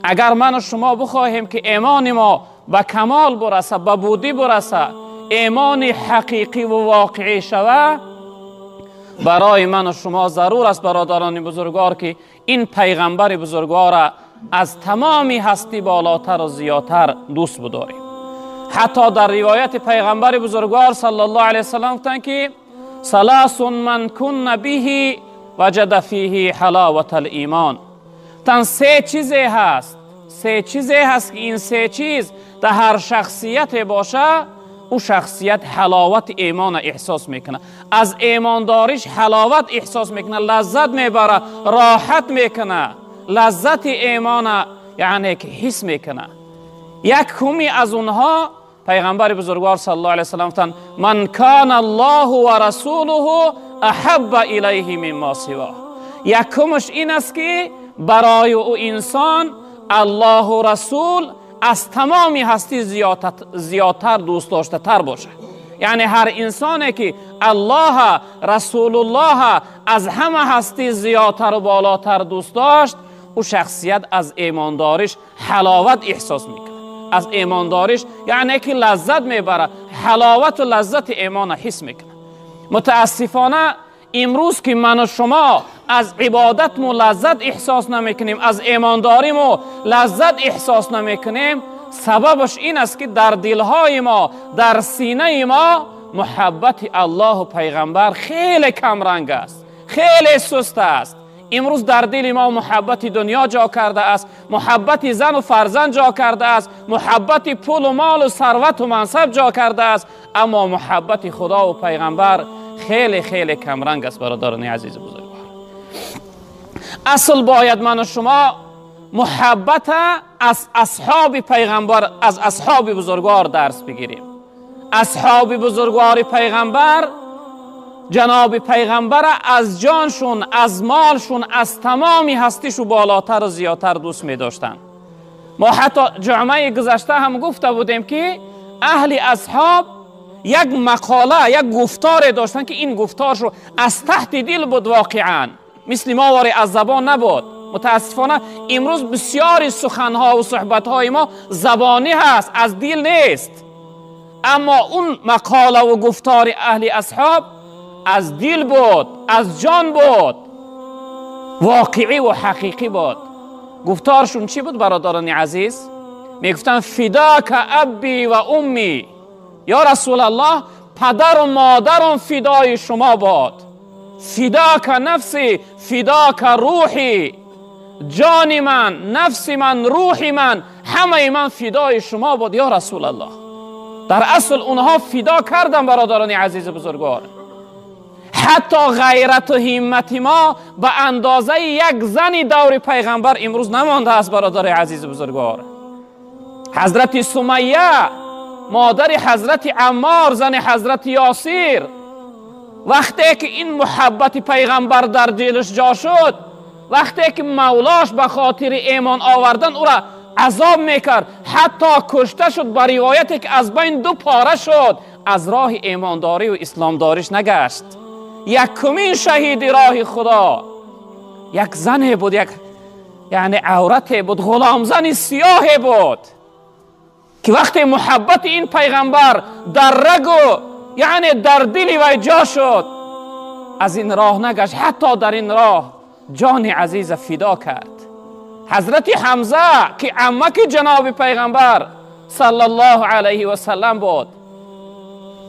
اگر من و شما بخواهیم که ایمان ما به کمال برسه، به بودی برسه، ایمان حقیقی و واقعی شوه، برای من و شما ضرور است برادران بزرگوار که این پیغمبر بزرگوار از تمامی هستی بالاتر و زیادتر دوست بداریم. حتی در روایت پیغمبر بزرگوار صلی الله علیه وسلم گفتند که ثلاث من کن به وجد فیه حلاوت الایمان. تن سه چیزی هست که این سه چیز در هر شخصیت باشه، او شخصیت حلاوت ایمان احساس میکنه، از ایمانداریش حلاوت احساس میکنه، لذت میبره، راحت میکنه، لذت ایمان یعنی که حس میکنه. یک کمی از اونها پیغمبر بزرگوار صلی الله علیه وسلم گفتند من کان الله و رسوله احب الیه مما سواه. یکمش این است که برای او انسان الله و رسول از تمامی هستی زیادتر دوست داشته تر باشه. یعنی هر انسانی که الله رسول الله از همه هستی زیادتر و بالاتر دوست داشت، او شخصیت از ایمانداریش حلاوت احساس میکنه، از ایمانداریش یعنی که لذت میبره، حلاوت و لذت ایمان حس میکنه. متاسفانه امروز که من و شما از عبادت مو لذت احساس نمیکنیم، از ایمانداری مو لذت احساس نمیکنیم، سببش این است که در دلهای ما، در سینه ما محبت الله و پیغمبر خیلی کم رنگ است، خیلی سست است. امروز در دل ما محبت دنیا جا کرده است، محبت زن و فرزند جا کرده است، محبت پول و مال و ثروت و منصب جا کرده است، اما محبت خدا و پیغمبر خیلی خیلی کم رنگ است. برادران عزیز بزرگوار، اصل باید من و شما محبت از اصحاب پیغمبر، از اصحاب بزرگوار درس بگیریم. اصحاب بزرگوار پیغمبر، جناب پیغمبر از جانشون، از مالشون، از تمامی هستیشو بالاتر و زیادتر دوست می داشتن. ما حتی جمعه گذشته هم گفته بودیم که اهل اصحاب یک مقاله، یک گفتار داشتن که این گفتارشو از تحت دل بود، واقعا مثل ما واری از زبان نبود. متاسفانه امروز بسیاری سخنها و صحبتهای ما زبانی هست، از دل نیست، اما اون مقاله و گفتار اهل اصحاب از دل بود، از جان بود، واقعی و حقیقی بود. گفتارشون چی بود برادران عزیز؟ میگفتن فداک ابی و امی، یا رسول الله پدر و مادرم فدای شما باد، فداک نفسی فداک روحی، جان من، نفس من، روح من، همه من فدای شما بود یا رسول الله. در اصل اونها فدا کردن برادران عزیز بزرگوار. حتی غیرت و همت ما به اندازه یک زنی دور پیغمبر امروز نمانده است برادر عزیز بزرگوار. حضرت سمیه مادر حضرت عمار، زن حضرت یاسر، وقتی که این محبت پیغمبر در دلش جا شد، وقتی که مولاش به خاطر ایمان آوردن او را عذاب میکرد، حتی کشته شد. با روایتی که از بین دو پاره شد، از راه ایمانداری و اسلامداریش نگشت. یکمین شهید راه خدا یک زن بود، یک یعنی عورت بود، غلام زن سیاه بود که وقتی محبت این پیغمبر در رگ و یعنی در دل وی جا شد، از این راه نگشت، حتی در این راه جان عزیز فدا کرد. حضرت حمزه که عمک جناب پیغمبر صلی الله علیه و سلم بود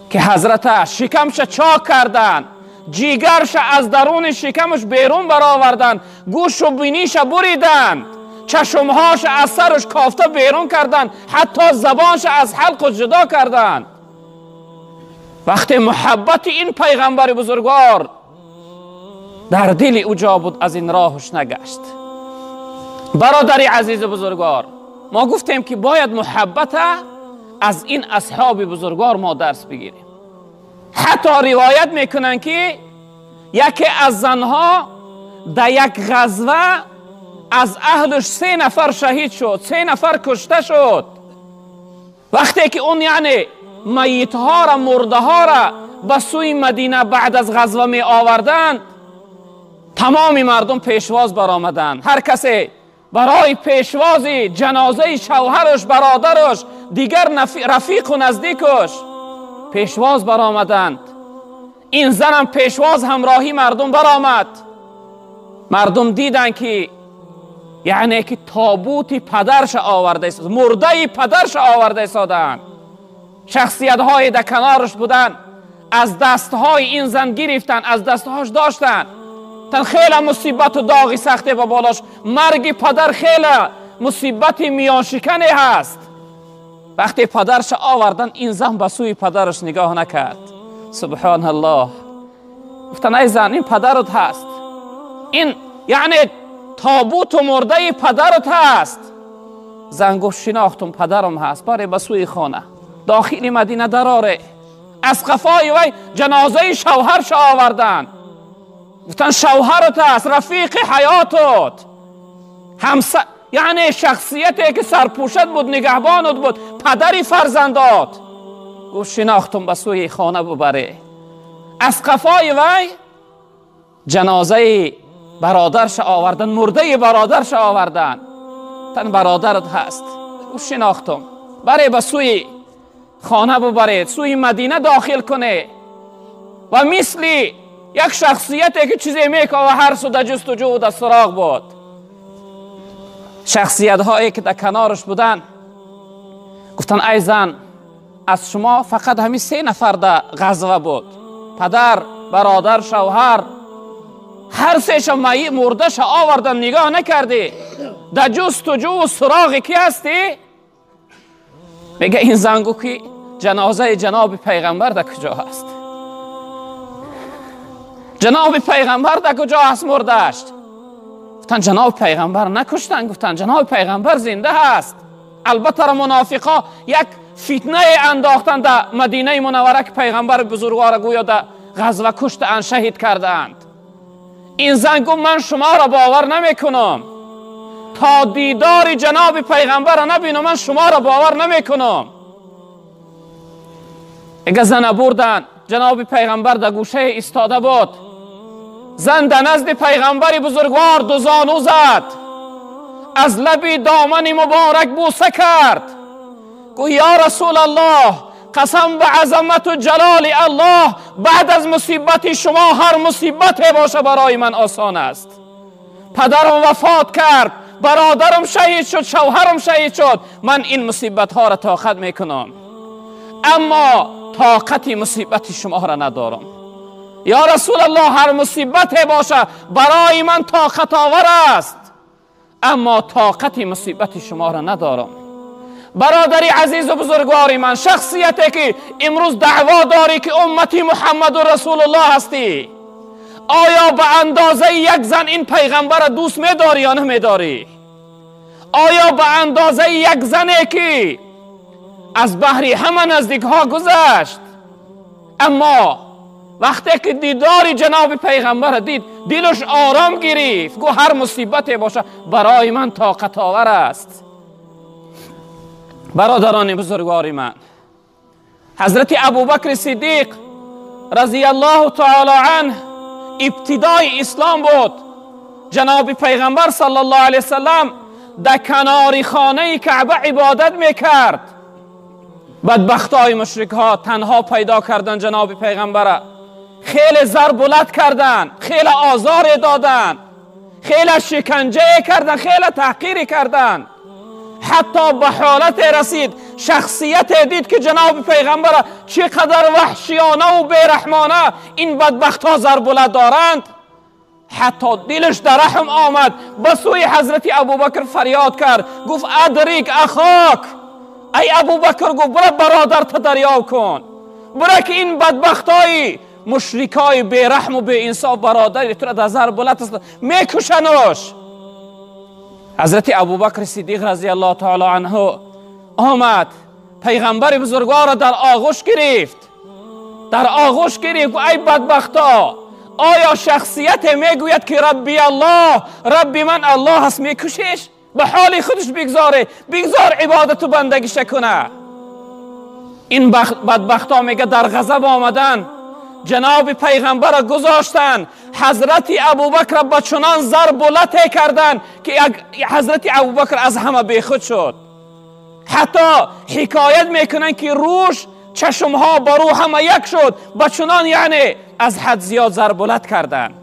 که حضرت شکمش چاک کردن، جیگرش از درون شکمش بیرون برآوردن، گوش و بینیش بریدند، چشمهاش از سرش کافته بیرون کردند، حتی زبانش از حلق جدا کردند. وقتی محبت این پیغمبر بزرگوار در دل او جا بود، از این راهش نگشت. برادر عزیز بزرگوار، ما گفتیم که باید محبت از این اصحاب بزرگوار ما درس بگیریم. حتی روایت میکنن که یکی از زنها در یک غزوه از اهلش 3 نفر شهید شد، 3 نفر کشته شد. وقتی که اون یعنی میتها را، مرده ها را به سوی مدینه بعد از غزوه می آوردند، تمامی مردم پیشواز برآمدند، هر کسی برای پیشوازی جنازه شوهرش، برادرش، دیگر رفیق و نزدیکش پیشواز برآمدند. این زنم پیشواز همراهی مردم برآمد. مردم دیدن که یعنی که تابوت پدرش آورده است، مرده پدرش آورده ایستادند. شخصیت های در کنارش بودن، از دستهای این زن گرفتن، از دستهاش داشتن. تن خیلی مصیبت و داغی سخته با بالاش. مرگ پدر خیلی مصیبت میان شکنی هست. وقتی پدرش آوردن، این زن به سوی پدرش نگاه نکرد. سبحان الله. گفتن ای زن، این پدرت هست، این یعنی تابوت و مرده پدرت هست. زن گفت شناختم پدرم هست. بره به سوی خانه داخل مدینه دراره. از قفای وی جنازه شوهرش آوردن. گفتن شوهرت هست، رفیق حیاتت، یعنی شخصیتی که سرپوشت بود، نگهبانت بود، پدری فرزندات. گفت شناختم، به سوی خانه ببره. از قفای وی جنازه برادرش آوردن، مرده برادرش آوردن. تن برادرت هست. گفت شناختم، بره به سوی خانه ببره، سوی مدینه داخل کنه. و مثلی یک شخصیتی که چیزی میکنه و هر سو در جستجو و در سراغ بود. شخصیت هایی که در کنارش بودن گفتن ای زن، از شما فقط همین 3 نفر در غزوه بود، پدر، برادر، شوهر. هر 3 مردش آوردن، نگاه نکردی، در جستجو و سراغ کی هستی؟ میگه این زن گفت که جنازه جناب پیغمبر در کجا هست؟ جناب پیغمبر در کجا هست مردش؟ گفتن جناب پیغمبر نکشتن. گفتن جناب پیغمبر زنده هست. البته منافقا یک فتنه انداختن در مدینه منوره که پیغمبر بزرگوار گویا در غزوه کشتند، شهید کردند. این زن گفت من شما را باور نمیکنم، تا دیدار جناب پیغمبر نبینم من شما را باور نمیکنم. اگه زن بردن، جناب پیغمبر در گوشه ایستاده بود. زن در نزد پیغمبر بزرگوار 2 زانو زد، از لبی دامن مبارک بوسه کرد. گوی یا رسول الله، قسم به عظمت و جلال الله، بعد از مصیبت شما هر مصیبت باشه برای من آسان است. پدرم وفات کرد، برادرم شهید شد، شوهرم شهید شد. من این مصیبت ها را طاقت میکنم، اما طاقت مصیبت شما را ندارم. یا رسول الله، هر مصیبت باشه برای من طاقت آور است، اما طاقت مصیبت شما را ندارم. برادری عزیز و بزرگواری من، شخصیتی که امروز دعوا داری که امتی محمد و رسول الله هستی، آیا به اندازه یک زن این پیغمبر را دوست می‌داری یا نمی‌داری؟ آیا به اندازه یک زنی که از بحری همه نزدیک ها گذشت، اما وقتی که دیدار جناب پیغمبر دید دلش آرام گرفت، گو هر مصیبتی باشه برای من طاقت آور است. برادران بزرگوار من، حضرت ابوبکر صدیق رضی الله تعالی عنه ابتدای اسلام بود. جناب پیغمبر صلی الله علیه وسلم در کنار خانه کعبه عبادت میکرد. بدبختای مشرک ها تنها پیدا کردن جناب پیغمبر، خیلی ضرب کردن، خیلی آزار دادن، خیلی شکنجه کردن، خیلی تحقیر کردن. حتی به حالت رسید شخصیت دید که جناب پیغمبر چقدر وحشیانه و بیرحمانه این بدبخت ها ضرب دارند، حتی دلش در رحم آمد، به سوی حضرت ابوبکر فریاد کرد، گفت ادریک اخاک. ای ابوبکر، گفت برای برادرت دریاب کن، برای که این بدبختای مشرکای بیرحم و بی انصاف برادر تو را در ضرب میکشنش. حضرت ابوبکر صدیق رضی الله تعالی عنه آمد، پیغمبر بزرگوار را در آغوش گرفت، ای بدبختا، آیا شخصیت میگوید که ربی الله، ربی من الله هست، میکشش؟ به حال خودش بگذار عبادت و بندگیش کنه. این بدبختا میگه در غضب آمدن، جناب پیغمبر را گذاشتن. حضرت ابوبکر به چنان ضرب و لطه کردند که حضرت ابوبکر از همه بیخود شد. حتی حکایت میکنن که روش چشمها با رو همه یک شد، به چنان یعنی از حد زیاد ضرب و لط کردند.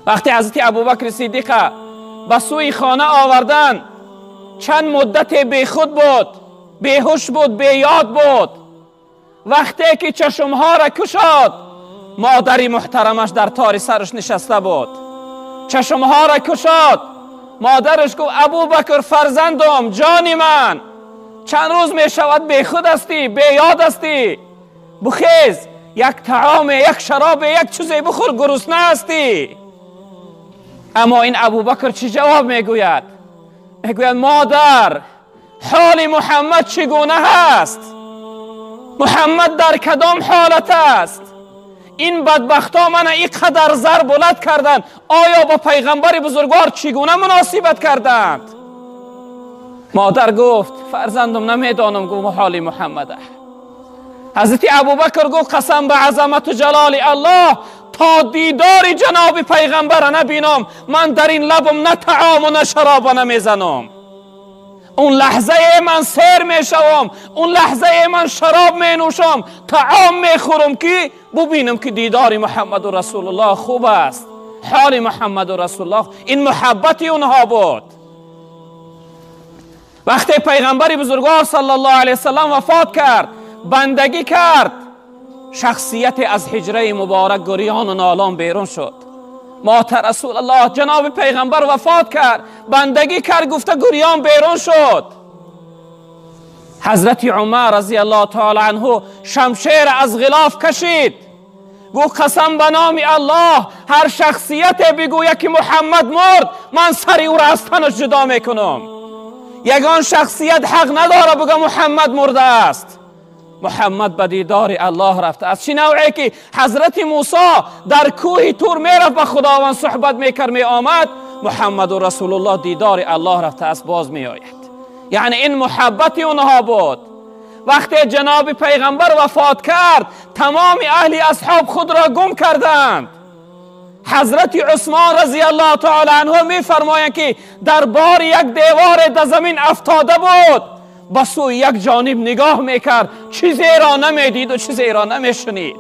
وقتی حضرت ابوبکر صدیق به سوی خانه آوردن، چند مدت بیخود بود، بیهوش بود، بیاد بود. وقتی که چشمها را کشاد، مادری محترمش در تار سرش نشسته بود. چشمها را کشاد، مادرش گفت ابوبکر فرزندم، جانی من، چند روز می شود بیخود هستی، بیاد هستی، بخیز یک طعام، یک شراب، یک چیزی بخور، گرسنه هستی. اما این ابوبکر چی جواب میگوید؟ میگوید مادر، حال محمد چگونه هست؟ محمد در کدام حالت است؟ این بدبختا من اینقدر ضرب و لط کردند، آیا با پیغمبر بزرگوار چگونه مناسبت کردند؟ مادر گفت فرزندم نمیدانم گفت حال محمد. حضرت ابوبکر گفت قسم به عظمت و جلال الله، تا دیدار جناب پیغمبر نبینم من در این لبم نه طعام و نه شراب نمیزنم. اون لحظه من سیر میشوم، اون لحظه من شراب می نوشم، طعام میخورم که ببینم که دیدار محمد و رسول الله خوب است، حال محمد و رسول الله. این محبت اونها بود. وقتی پیغمبر بزرگوار صلی الله علیه وسلم وفات کرد، بندگی کرد، شخصیت از حجره مبارک گریان و نالان بیرون شد. مات رسول الله، جناب پیغمبر وفات کرد، بندگی کرد، گفته گریان بیرون شد. حضرت عمر رضی الله تعالی عنه شمشیر از غلاف کشید، گفت قسم به نام الله، هر شخصیت بگوید که محمد مرد، من سری او را از تنش جدا میکنم. یگان شخصیت حق نداره بگه محمد مرده است. محمد به دیدار الله رفته است. چی نوعی که حضرت موسی در کوه تور میرفت به خداوند صحبت میکرد می آمد، محمد و رسول الله دیدار الله رفته است باز می آید. یعنی این محبت اونها بود. وقتی جناب پیغمبر وفات کرد، تمام اهل اصحاب خود را گم کردند. حضرت عثمان رضی الله تعالی عنه می فرمایند که در بار یک دیوار در زمین افتاده بود، به سوی یک جانب نگاه میکرد، چیزی را نمیدید و چیزی را نمیشنید.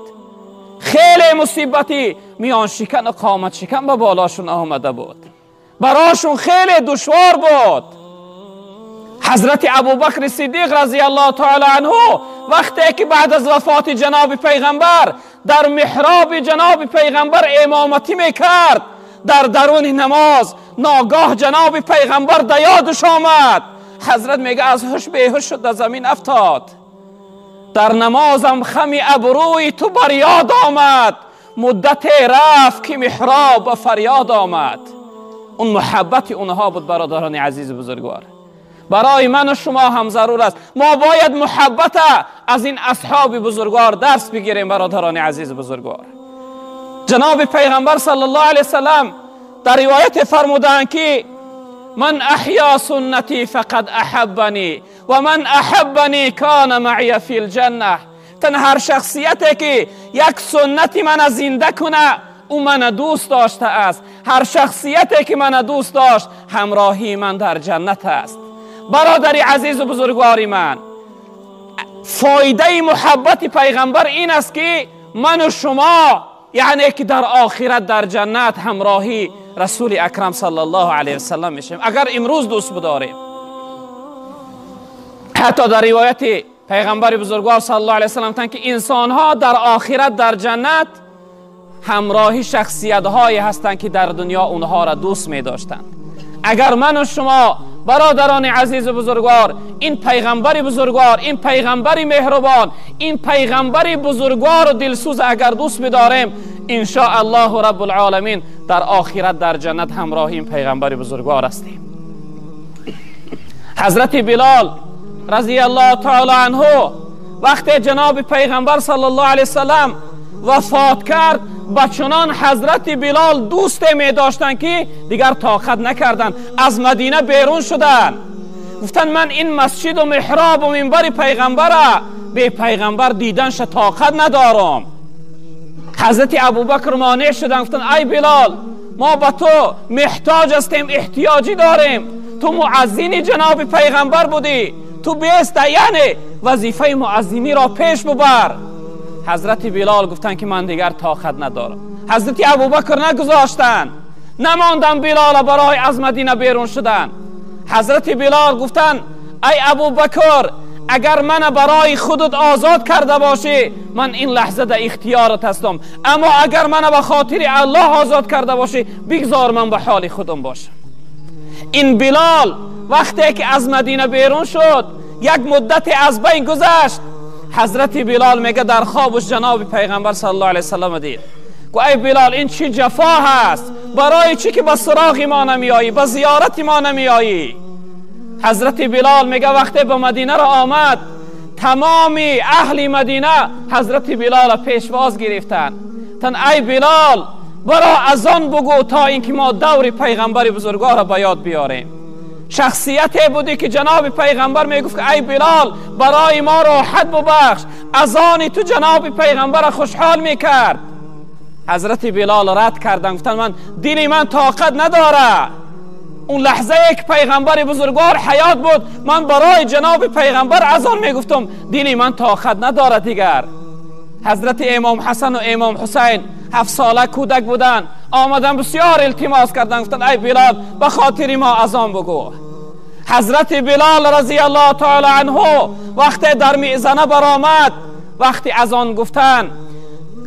خیلی مصیبتی میان شکن و قامت شکن به بالاشون آمده بود، براشون خیلی دشوار بود. حضرت ابوبکر صدیق رضی الله تعالی عنه وقتی که بعد از وفات جناب پیغمبر در محراب جناب پیغمبر امامتی میکرد، در درون نماز ناگاه جناب پیغمبر در یادش آمد. حضرت میگه از هوش بیهوش شد، در زمین افتاد. در نمازم خم ابروی تو بر یاد آمد، مدت رفت که محراب به فریاد آمد. اون محبت اونها بود برادران عزیز بزرگوار. برای من و شما هم ضرور است ما باید محبت از این اصحاب بزرگوار درس بگیریم. برادران عزیز بزرگوار، جناب پیغمبر صلی الله علیه وسلم در روایت فرمودند که من احیا سنتی فقد احبنی و من احبنی کان معی فی الجنه. تن هر شخصیتی که یک سنتی من زنده کنه او من دوست داشته است، هر شخصیتی که من دوست داشت همراهی من در جنت است. برادر عزیز و بزرگواری من، فایده محبت پیغمبر این است که من و شما یعنی که در آخرت در جنت همراهی رسول اکرم صلی الله علیه وسلم میشیم اگر امروز دوست بداریم. حتی در روایت پیغمبر بزرگوار صلی الله علیه وسلم تن که انسان ها در آخرت در جنت همراهی شخصیت هایی هستند که در دنیا اونها را دوست می داشتند. اگر من و شما برادران عزیز و بزرگوار این پیغمبر بزرگوار، این پیغمبر مهربان، این پیغمبر بزرگوار و دلسوز اگر دوست بداریم، ان شاء الله رب العالمین در آخرت در جنت همراه این پیغمبر بزرگوار هستیم. حضرت بلال رضی الله تعالی عنه وقتی جناب پیغمبر صلی الله علیه وسلم وفات کرد، بچنان حضرت بلال دوست می داشتن که دیگر طاقت نکردن، از مدینه بیرون شدن. گفتن من این مسجد و محراب و منبر پیغمبر به پیغمبر دیدنش طاقت ندارم. حضرت ابوبکر مانع شدن، گفتن ای بلال ما با تو محتاج هستیم، احتیاجی داریم، تو مؤذن جناب پیغمبر بودی، تو بیست یعنی وظیفه مؤذنی را پیش ببر. حضرت بلال گفتن که من دیگر طاقت ندارم. حضرت ابوبکر نگذاشتن، نماندن بلال برای از مدینه بیرون شدن. حضرت بلال گفتن ای ابوبکر اگر من برای خودت آزاد کرده باشی من این لحظه در اختیارت هستم، اما اگر من به خاطر الله آزاد کرده باشی بگذار من به حال خودم باشم. این بلال وقتی که از مدینه بیرون شد یک مدت از بین گذشت، حضرت بلال میگه در خوابش جناب پیغمبر صلی الله علیه وسلم دید. گو ای بلال این چی جفا هست، برای چی که به سراغ ما نمیایی، به زیارت ما نمیایی؟ حضرت بلال میگه وقتی به مدینه را آمد تمام اهل مدینه حضرت بلال پیشواز گرفتن. تن ای بلال برا اذان بگو تا اینکه ما دور پیغمبر بزرگوار را به یاد بیاریم. شخصیتی بودی که جناب پیغمبر میگفت که ای بلال برای ما راحت ببخش، اذان تو جناب پیغمبر را خوشحال میکرد. حضرت بلال رد کردن، گفتن من دلی من طاقت نداره. اون لحظه یک پیغمبر بزرگوار حیات بود من برای جناب پیغمبر اذان میگفتم، دلی من طاقت نداره دیگر. حضرت امام حسن و امام حسین 7 ساله کودک بودن، آمدن بسیار التماس کردن، گفتن ای بلال به خاطر ما اذان بگو. حضرت بلال رضی الله تعالی عنه وقتی در میزنه برآمد، وقتی اذان گفتن،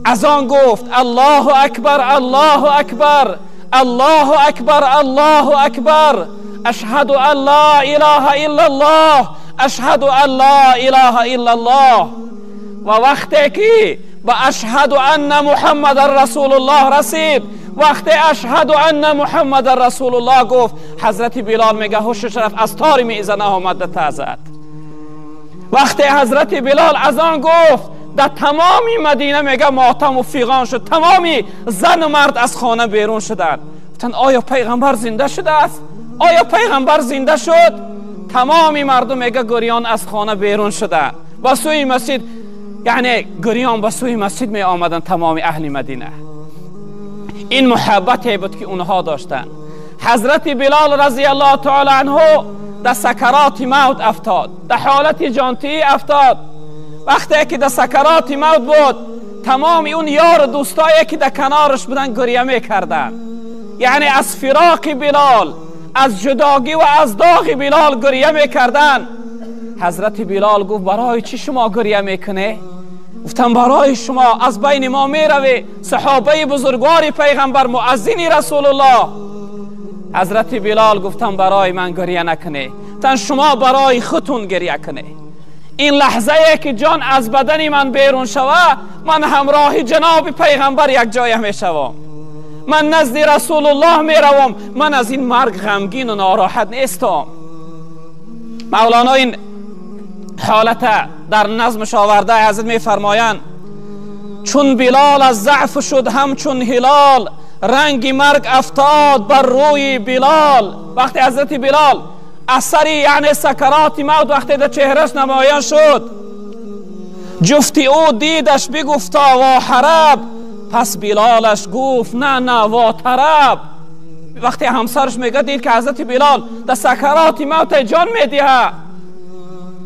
اذان گفت الله اکبر الله اکبر الله اکبر الله اکبر اشهد ان لا اله الا الله اشهد ان لا اله الا الله. و وقتی که به اشهد ان محمد رسول الله رسید، وقتی اشهد ان محمد رسول الله گفت، حضرت بلال میگه هوشش رفت، از تار میزنه آمد تازد. وقتی حضرت بلال اذان گفت در تمامی مدینه میگه ماتم و فیغان شد، تمامی زن و مرد از خانه بیرون شدند. گفتن آیا پیغمبر زنده شده است؟ آیا پیغمبر زنده شد؟ تمامی مردم میگه گریان از خانه بیرون شدند با سوی مسجد، یعنی گریان با سوی مسجد می آمدن تمام اهل مدینه. این محبتی بود که اونها داشتن. حضرت بلال رضی الله تعالی عنه در سکرات موت افتاد، در حالت جانتی افتاد. وقتی که در سکرات موت بود تمام اون یار دوستایی که در کنارش بودن گریه میکردن، یعنی از فراق بلال، از جداگی و از داغ بلال گریه میکردن. حضرت بلال گفت برای چی شما گریه میکنه؟ گفتم برای شما از بین ما میروی، صحابه بزرگوار پیغمبر، مؤذن رسول الله. حضرت بلال گفتم برای من گریه نکنه، تن شما برای خودتون گریه کنه. این لحظه ای که جان از بدن من بیرون شوه، من همراه جناب پیغمبر یک جای میشوم، من نزد رسول الله میروم، من از این مرگ غمگین و ناراحت نیستم. مولانا این حالت در نظمش آورده، حضرت میفرمایند چون بلال از ضعف شد همچون هلال، رنگ مرگ افتاد بر روی بلال. وقتی حضرت بلال اثری یعنی سکرات موت وقتی در چهرش نمایان شد، جفتی او دیدش بگفتا وا حرب، پس بلالش گفت نه نه وا طرب. وقتی همسرش میگه دید که حضرت بلال در سکرات موت جان میدهه،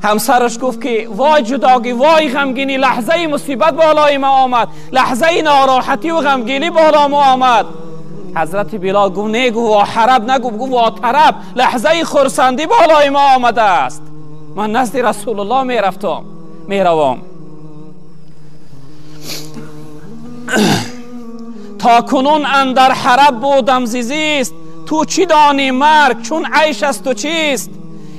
همسرش گفت که وای جداگی، وای غمگینی، لحظه مصیبت بالای ما آمد، لحظه ناراحتی و غمگینی بالا ما آمد. حضرت بلال گفت نگو وا حرب، نگو بگو وا طرب، لحظه خرسندی بالای ما آمده است، من نزد رسول الله میروم. تا کنون اندر حرب بودم زیست، تو چی دانی مرگ چون عیش است و چیست؟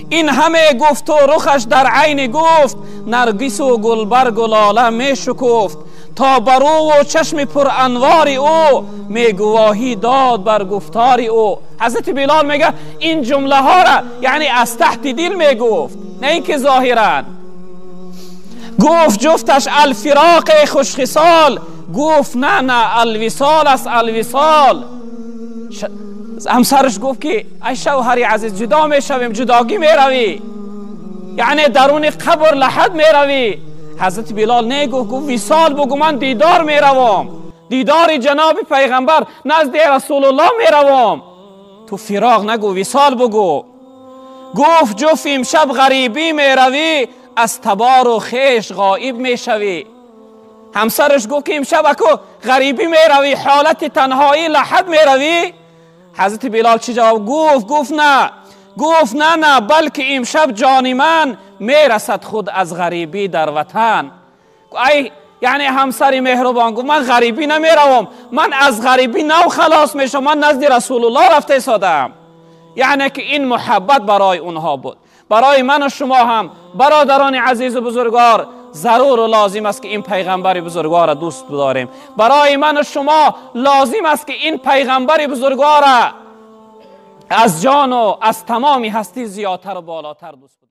این همه گفت و رخش در عین گفت، نرگس و گلبرگ و لاله می شکفت. تا برو و چشم پر انواری او، می گواهی داد بر گفتاری او. حضرت بلال میگه این جمله ها را یعنی از تحت دل می گفت، نه اینکه ظاهرا. گفت جفتش الفراق خوشخصال، گفت نه نه الوصال است الوصال. همسرش گفت که ای شوهری عزیز جدا میشویم، جداگی میروی، یعنی درون قبر لحد میروی. حضرت بلال نه گفت وصال بگو من دیدار میروم، دیدار جناب پیغمبر نزد رسول الله می روم. تو فراق نگو، وصال بگو. گفت جف امشب غریبی می روی، از تبار و خیش غایب می شوی. همسرش گفت که امشب اکو غریبی می روی، حالت تنهایی لحد می روی. حضرت بلال چی جواب گفت نه بلکه امشب جان من می رسد خود از غریبی در وطن. ای یعنی همسری مهربان گفت من غریبی نمی روم، من از غریبی نو خلاص می شم، من نزد رسول الله رفته ایستادم. یعنی که این محبت برای اونها بود. برای من و شما هم برادران عزیز و بزرگوار ضرور و لازم است که این پیغمبر بزرگوار را دوست بداریم. برای من و شما لازم است که این پیغمبر بزرگوار را از جان و از تمامی هستی زیادتر و بالاتر دوست بداریم.